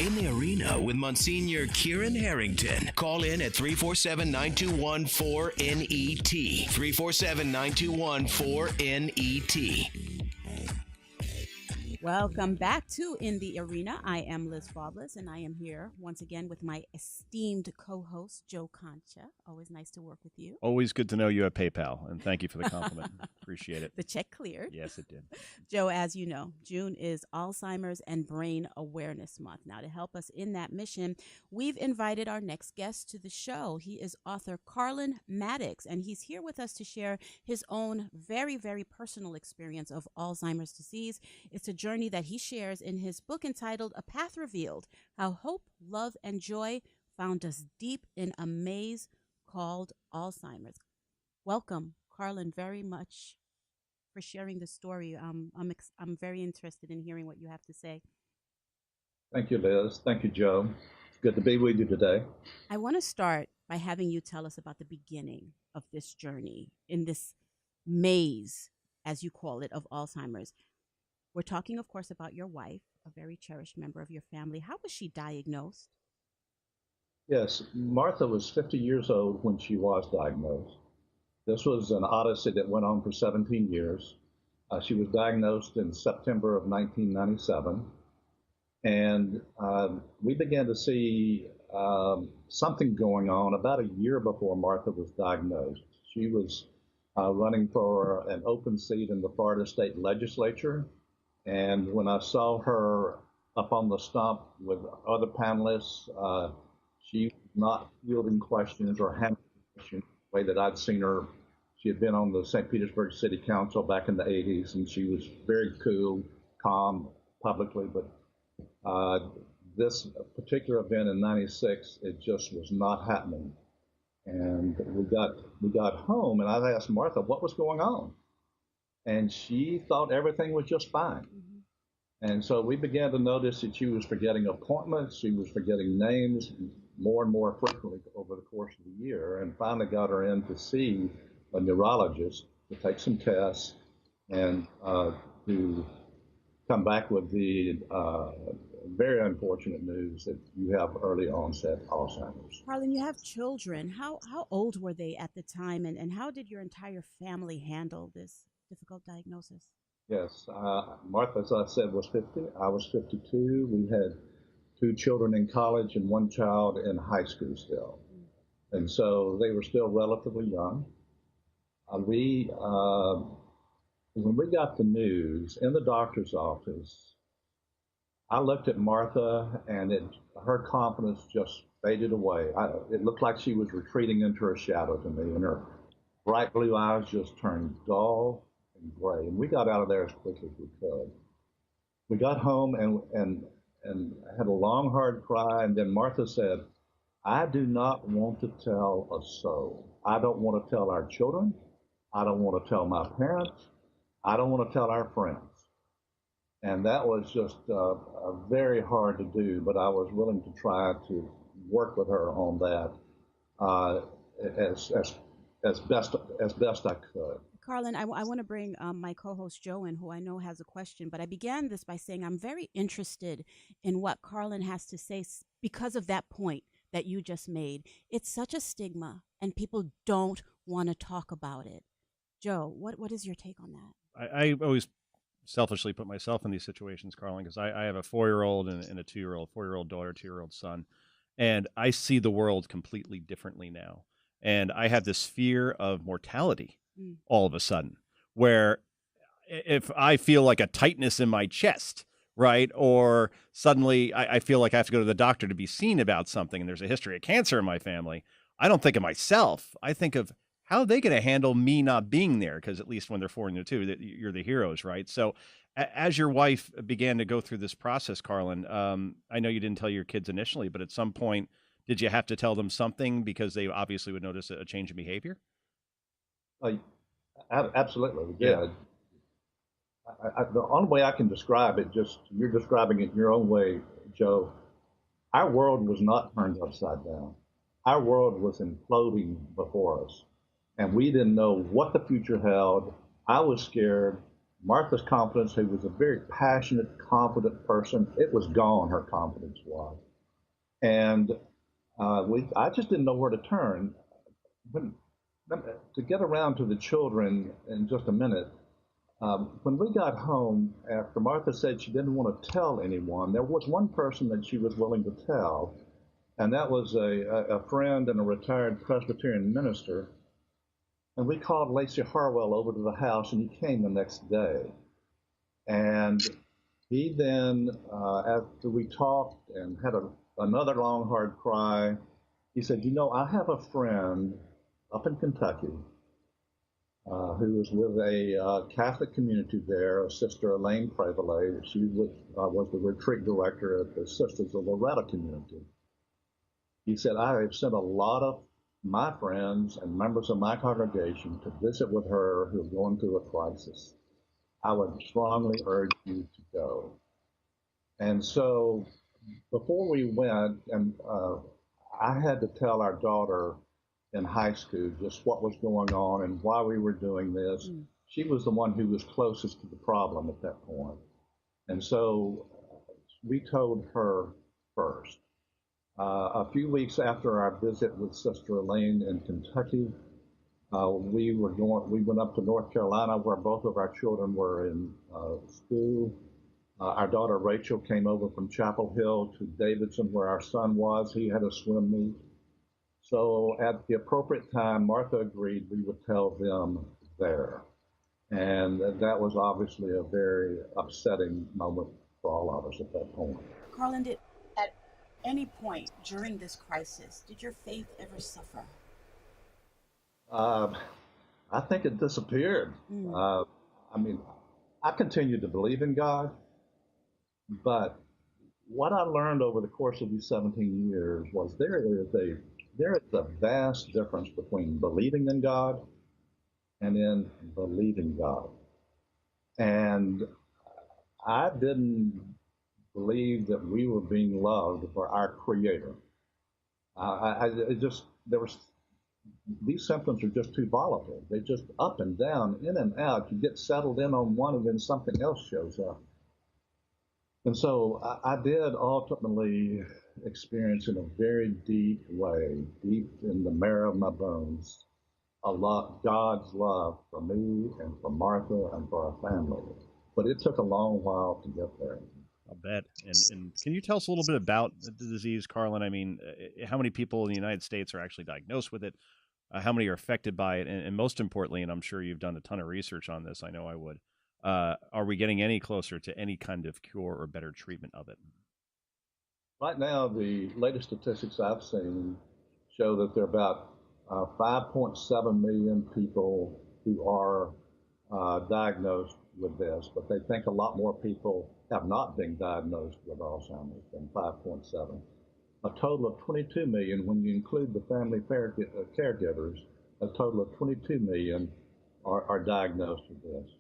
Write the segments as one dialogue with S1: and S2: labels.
S1: In the Arena with Monsignor Kieran Harrington. Call in at 347-921-4NET. 347-921-4NET.
S2: Welcome back to In the Arena. I am Liz Faublas, and I am here once again with my esteemed co-host, Joe Concha. Always nice to work with you.
S3: Always good to know you have PayPal, and thank you for the compliment. Appreciate it.
S2: The check cleared.
S3: Yes, it did.
S2: Joe, as you know, June is Alzheimer's and Brain Awareness Month. Now, to help us in that mission, we've invited our next guest to the show. He is author Carlen Maddux, and he's here with us to share his own very, very personal experience of Alzheimer's disease. It's a journey that he shares in his book entitled A Path Revealed, How Hope, Love, and Joy Found Us Deep in a Maze Called Alzheimer's. Welcome, Carlen, very much for sharing the story. I'm very interested in hearing what you have to say.
S4: Thank you, Liz. Thank you, Joe. It's good to be with you today.
S2: I want to start by having you tell us about the beginning of this journey in this maze, as you call it, of Alzheimer's. We're talking, of course, about your wife, a very cherished member of your family. How was she diagnosed?
S4: Yes, Martha was 50 years old when she was diagnosed. This was an odyssey that went on for 17 years. She was diagnosed in September of 1997, and we began to see something going on about a year before Martha was diagnosed. She was running for an open seat in the Florida State Legislature. And when I saw her up on the stump with other panelists, she was not fielding questions or handling questions the way that I'd seen her. She had been on the St. Petersburg City Council back in the 80s, and she was very cool, calm publicly. But this particular event in '96, it just was not happening. And we got home, and I asked Martha what was going on. And she thought everything was just fine. Mm-hmm. And so we began to notice that she was forgetting appointments, she was forgetting names more and more frequently over the course of the year, and finally got her in to see a neurologist to take some tests and to come back with the very unfortunate news that you have early onset Alzheimer's.
S2: Carlen, you have children. How old were they at the time, and how did your entire family handle this difficult diagnosis?
S4: Yes, Martha, as I said, was 50. I was 52. We had 2 children in college and 1 child in high school still. And so they were still relatively young. When we got the news in the doctor's office, I looked at Martha, and her confidence just faded away. It looked like she was retreating into her shadow to me, and her bright blue eyes just turned dull and gray. And we got out of there as quickly as we could. We got home and had a long, hard cry, and then Martha said, "I do not want to tell a soul. I don't want to tell our children. I don't want to tell my parents. I don't want to tell our friends." And that was just very hard to do, but I was willing to try to work with her on that as best I could.
S2: Carlen, I want to bring my co-host Joe in, who I know has a question, but I began this by saying I'm very interested in what Carlen has to say because of that point that you just made. It's such a stigma, and people don't want to talk about it. Joe, what is your take on that?
S3: I always selfishly put myself in these situations, Carlen, because I have a 4-year-old and a 2-year-old, 4-year-old daughter, 2-year-old son, and I see the world completely differently now. And I have this fear of mortality all of a sudden, where if I feel like a tightness in my chest, right, or suddenly I feel like I have to go to the doctor to be seen about something, and there's a history of cancer in my family, I don't think of myself. I think of how are they going to handle me not being there? Because at least when they're 4 and 2, you're the heroes, right? So as your wife began to go through this process, Carlen, I know you didn't tell your kids initially, but at some point, did you have to tell them something because they obviously would notice a change in behavior?
S4: Absolutely, yeah. The only way I can describe it, just you're describing it your own way, Joe. Our world was not turned upside down. Our world was imploding before us, and we didn't know what the future held. I was scared. Martha's confidence, who was a very passionate, confident person, it was gone, her confidence was. And I just didn't know where to turn. When, to get around to the children in just a minute, when we got home, after Martha said she didn't want to tell anyone, there was one person that she was willing to tell, and that was a friend and a retired Presbyterian minister. And we called Lacey Harwell over to the house, and he came the next day. And he then, after we talked and had another long, hard cry, he said, "You know, I have a friend up in Kentucky who was with a Catholic community there, Sister Elaine Prevale. She was the retreat director at the Sisters of Loretta community." He said, "I have sent a lot of my friends and members of my congregation to visit with her who are going through a crisis. I would strongly urge you to go." And so before we went, and I had to tell our daughter in high school just what was going on and why we were doing this. She was the one who was closest to the problem at that point. And so we told her first. A few weeks after our visit with Sister Elaine in Kentucky, we went up to North Carolina where both of our children were in school. Our daughter Rachel came over from Chapel Hill to Davidson where our son was. He had a swim meet. So at the appropriate time, Martha agreed we would tell them there. And that was obviously a very upsetting moment for all of us at that point.
S2: Carlen, at any point during this crisis, did your faith ever suffer?
S4: I think it disappeared. I mean, I continued to believe in God, but what I learned over the course of these 17 years was there is a vast difference between believing in God and in believing God. And I didn't believe that we were being loved by our Creator. These symptoms are just too volatile. They just up and down, in and out. You get settled in on one, and then something else shows up. And so I did ultimately experience in a very deep way, deep in the marrow of my bones, God's love for me and for Martha and for our family. But it took a long while to get there.
S3: I'll bet. And can you tell us a little bit about the disease, Carlen? I mean, how many people in the United States are actually diagnosed with it? How many are affected by it? And most importantly, and I'm sure you've done a ton of research on this, I know I would, are we getting any closer to any kind of cure or better treatment of it?
S4: Right now, the latest statistics I've seen show that there are about 5.7 million people who are diagnosed with this, but they think a lot more people have not been diagnosed with Alzheimer's than 5.7. A total of 22 million, when you include the family caregivers, a total of 22 million are diagnosed with this.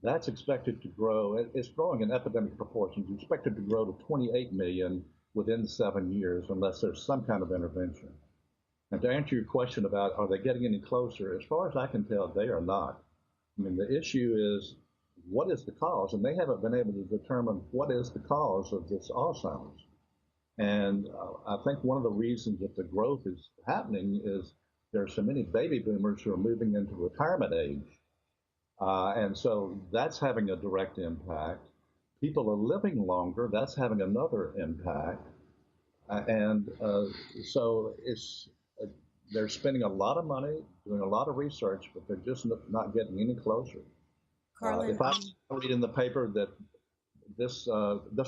S4: That's expected to grow. It's growing in epidemic proportions. It's expected to grow to 28 million within 7 years unless there's some kind of intervention. And to answer your question about are they getting any closer, as far as I can tell, they are not. I mean, the issue is what is the cause? And they haven't been able to determine what is the cause of this Alzheimer's. And I think one of the reasons that the growth is happening is there are so many baby boomers who are moving into retirement age. And so that's having a direct impact. People are living longer. That's having another impact. So they're spending a lot of money, doing a lot of research, but they're just not getting any closer.
S2: Carlen,
S4: if I read in the paper that this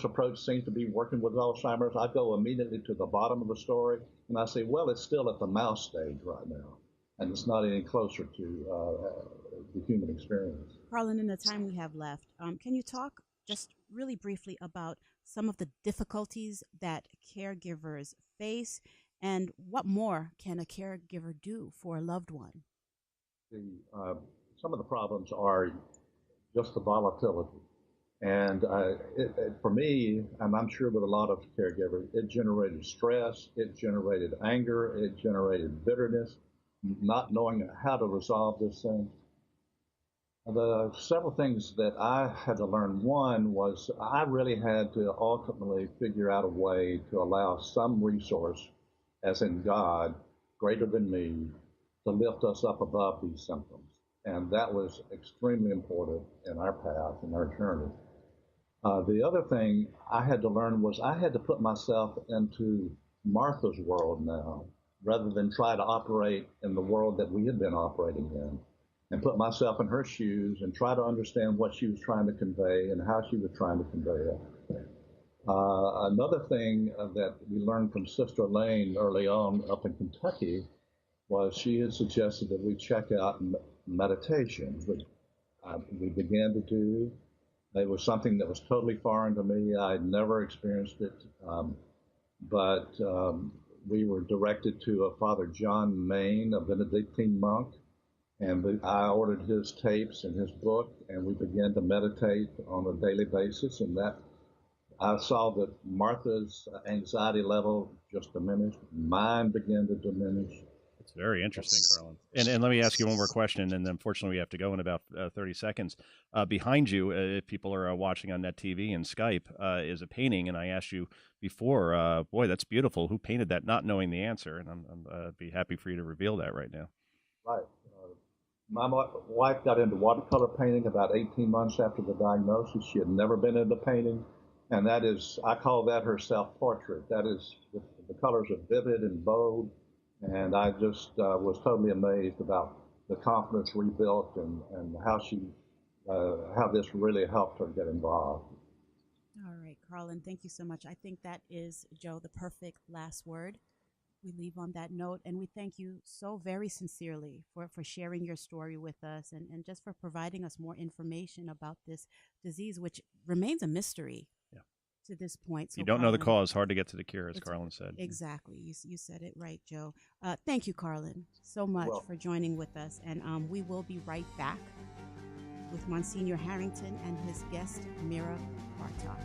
S4: approach seems to be working with Alzheimer's, I go immediately to the bottom of the story and I say, well, it's still at the mouse stage right now, and it's not any closer to the human experience.
S2: Carlen, in the time we have left, can you talk just really briefly about some of the difficulties that caregivers face, and what more can a caregiver do for a loved one?
S4: Some of the problems are just the volatility. And for me, and I'm sure with a lot of caregivers, it generated stress, it generated anger, it generated bitterness, not knowing how to resolve this thing. The several things that I had to learn. One was I really had to ultimately figure out a way to allow some resource, as in God, greater than me, to lift us up above these symptoms. And that was extremely important in our path, in our journey. The other thing I had to learn was I had to put myself into Martha's world now, rather than try to operate in the world that we had been operating in, and put myself in her shoes and try to understand what she was trying to convey and how she was trying to convey it. Another thing that we learned from Sister Elaine early on up in Kentucky was she had suggested that we check out meditation, which we began to do. It was something that was totally foreign to me. I'd never experienced it, but we were directed to a Father John Main, a Benedictine monk, and I ordered his tapes and his book, and we began to meditate on a daily basis. And that I saw that Martha's anxiety level just diminished, mine began to diminish.
S3: It's very interesting, Carlen. And let me ask you one more question, and unfortunately we have to go in about 30 seconds. Behind you, if people are watching on Net TV and Skype, is a painting, and I asked you before, boy, that's beautiful. Who painted that? Not knowing the answer, and I'd be happy for you to reveal that right now.
S4: Right. My wife got into watercolor painting about 18 months after the diagnosis. She had never been into painting, and that is, I call that her self-portrait. That is, the colors are vivid and bold, and I just was totally amazed about the confidence rebuilt and how this really helped her get involved.
S2: All right, Carlen, thank you so much. I think that is, Joe, the perfect last word. We leave on that note, and we thank you so very sincerely for sharing your story with us and just for providing us more information about this disease, which remains a mystery to this point. So
S3: you don't know the cause, hard to get to the cure, as Carlen said.
S2: Exactly. You said it right, Joe. Thank you, Carlen, so much for joining with us, and we will be right back with Monsignor Harrington and his guest, Mira Bartok.